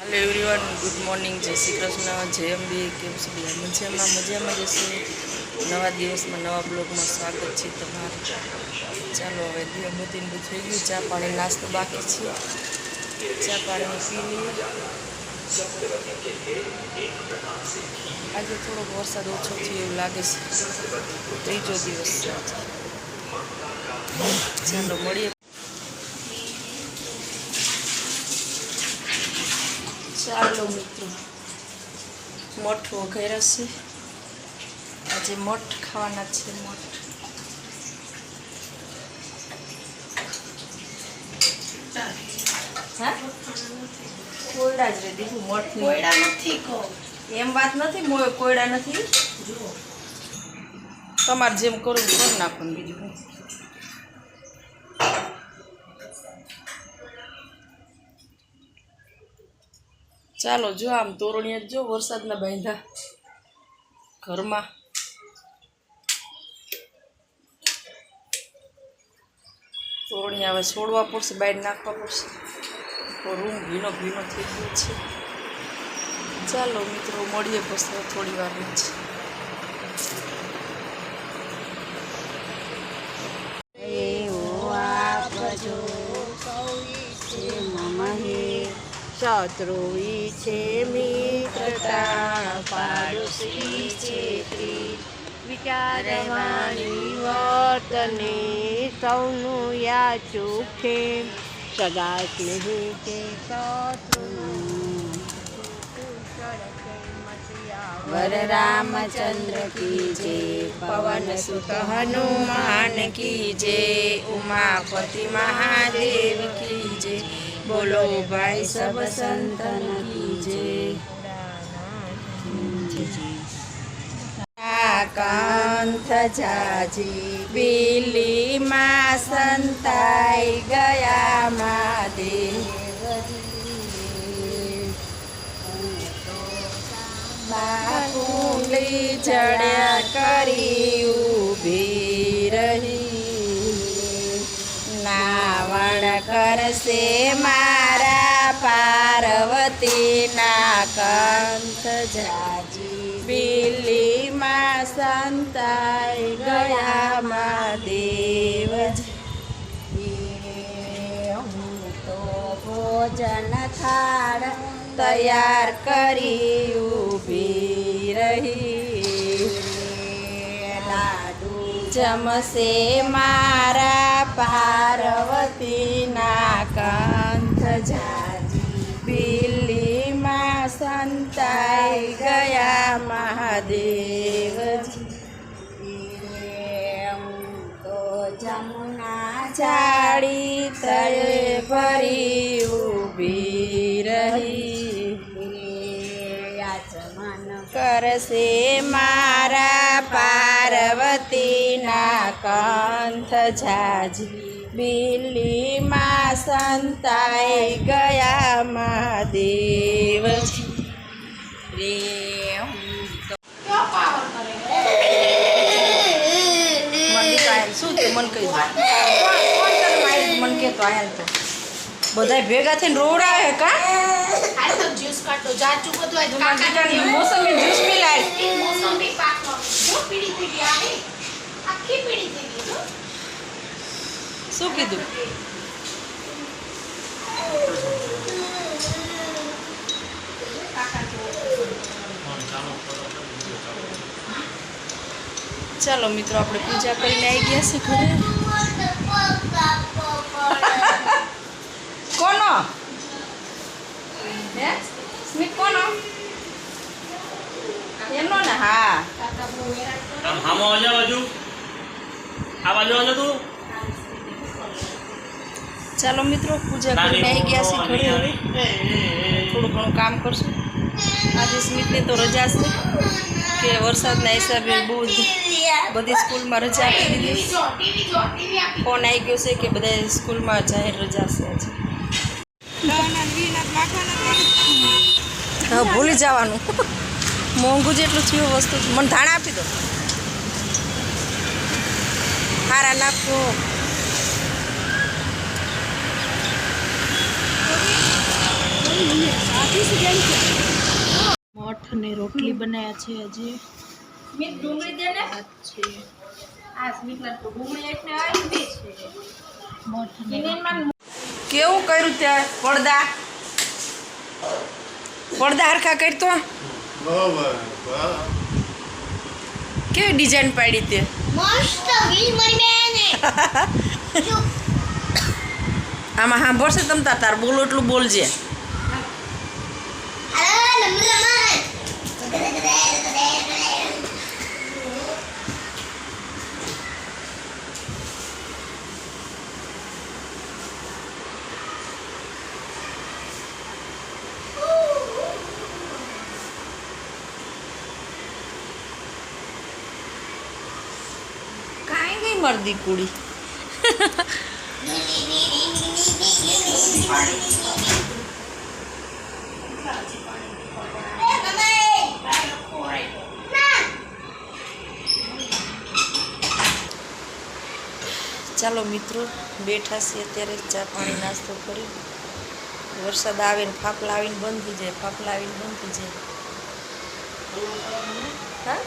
Hello everyone, good morning, જય શ્રી કૃષ્ણ, જય અંબે. કેમ છો બધા? મજામાં જશે. નવા દિવસમાં નવા બ્લોગમાં સ્વાગત છે તમારું. ચાલો હવે દીવાબત્તીનું બધું થઈ ગયું, ચા પાણી નાસ્તો બાકી છે. ચા પાણી પી લઈએ. આજે થોડોક વરસાદ ઓછો થયો એવું લાગે છે. ત્રીજો દિવસ છે આજે. ચાલો મળીએ. ચાલો મિત્રો, મઠ વઘાર્યા છે. આજે મઠ ખાવાના છે. મઠ હા, કોયડા જ રે દીધું. મઠ કોયડા નથી કહો એમ વાત નથી. કોયડા નથી. તમારે જેમ કરવું કરી નાખવાનું. બીજું ચાલો, જો આમ તોરણિયા જો વરસાદના બાંધા ઘરમાં. તોરણિયા હવે છોડવા પડશે, બહાર નાખવા પડશે. તો રૂમ ભીનો ભીનો થઈ ગયો છે. ચાલો મિત્રો, મળીએ પછી થોડી વારમાં જ. શત્રુ છે મિત્રતા, પાડોશી છે વિચારવાની વર્તને સૌનું યાચું છે. સદા સ્નેહી છે શત્રુનું. વર રામચંદ્ર કી જય, પવન સુત હનુમાન કી જય, ઉમાપતિ મહાદેવ કી જય, બોલો ભાઈ સબ સંતન કી જય. કંથ જાજી બિલીમાં સંતાઈ ગયા મહાદેવજી. બાકુંડલી ચડ્યા કરી ઊભી રહી, નાવણ કરશે મારા પાર્વતીના. કંથ જાજી બિલીમાં સંતાઈ ગયા મહાદેવજી. હું તો ભોજન થાળ તૈયાર કરી ઊભી રહી, લાડુ જમશે મારા પાર્વતીના. કંથ જાજી બિલીમાં સંતાઈ ગયા મહાદેવજી. હું તો જમુના જાળી તળે ભરી ઊભી રહી, યાચમન કરશે મારા પાર્વતીના. કંથ જાજી બિલીમાં સંતાઈ ગયા મહાદેવજી. શું તું મને કહી મને કહેતો આયા તો બધા ભેગા થઈને રોવડાવે કા. જ્યુસ કાઢો જાચું બધું મોસમી જ્યુસ પીલાય. મોસંબી પાકો જો પીળી થઈ ગઈ આ આખી પીળી થઈ ગઈ જો. શું કીધું? ચાલો મિત્રો, આપણે પૂજા કરીને આવી ગયા છે ઘરે. કોનો હે સ્મિત? કોનો એનો ને? હા, આમ હામો આવજો. બાજુ આ બાજુ આવજો તું. ચાલો મિત્રો, પૂજા કરીને આવી ગયા છે ઘરે. હવે થોડું ઘણું કામ કરશું. આજે સ્મિતની તો રજા છે કે વરસાદના હિસાબે બધી સ્કૂલમાં રજા આપી દીધી. ફોન આવી ગયો છે કે બધા સ્કૂલમાં જાહેર રજા છે આજે. હા, ભૂલી જવાનું. મોંઘું જેટલું થયું વસ્તુ. મને ધાણા આપી દો. હારા નાખો. મઠ ને રોટલી બનાવ્યા છે હજી. સ્મિત ડુંગળી દે ને. ભાત છે. આ સ્મિતના તો ડુંગળી એટલે આવી દે છે. મઠ ને કેવું કર્યું ત્યાં પડદા હરખા કરતો કેવી ડિઝાઇન પાડી તે મસ્ત વીજ મારી બેને આમાં સાંભળશે તમ તાર બોલો એટલું બોલજે કાંઈ ગઈ મરદી કુડી ચાલો મિત્રો બેઠા છીએ અત્યારે ચા પાણી નાસ્તો કરી વરસાદ આવે ને ફાફલા આવીને બંધ થઈ જાય ફાફલા આવીને બંધ થઈ જાય હા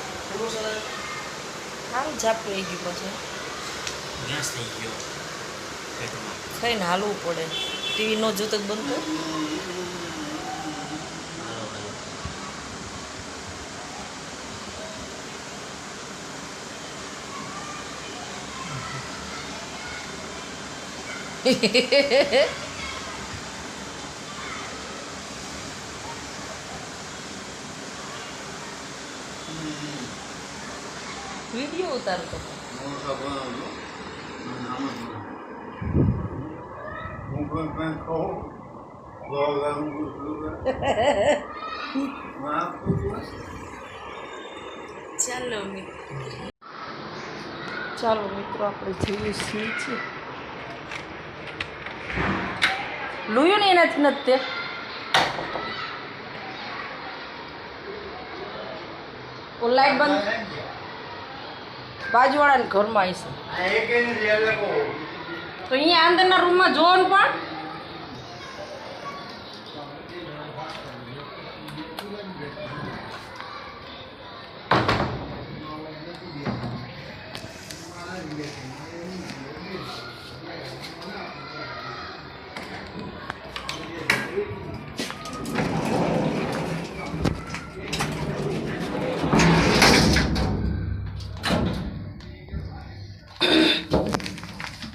સારું ઝાપટું આવી ગયું પછી ગેસ થઈ ગયો પેટમાં. ખાઈને હાલવું પડે ટીવી ન જોતો જ બંધ કર વિડીયો ઉતારતો ચાલો મિત્રો આપણે જઈએ છીએ લોયું ને એનાથી નથી તે ઓ લાઈટ બંધ બાજુવાળાને ઘરમાં આવીશું તો અહીંયા અંદરના રૂમમાં જોવો ને પણ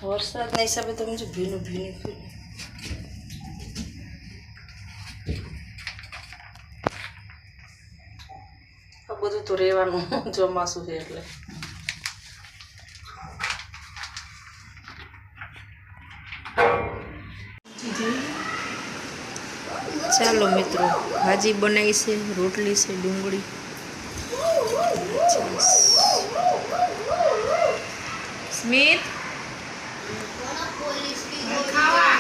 વરસાદના હિસાબે તમે જો ભીનું ભીનું આ બધું તો રહેવાનું ચોમાસું છે એટલે ચાલો મિત્રો ભાજી બનાવી છે રોટલી છે ડુંગળી સ્મિત ખાવા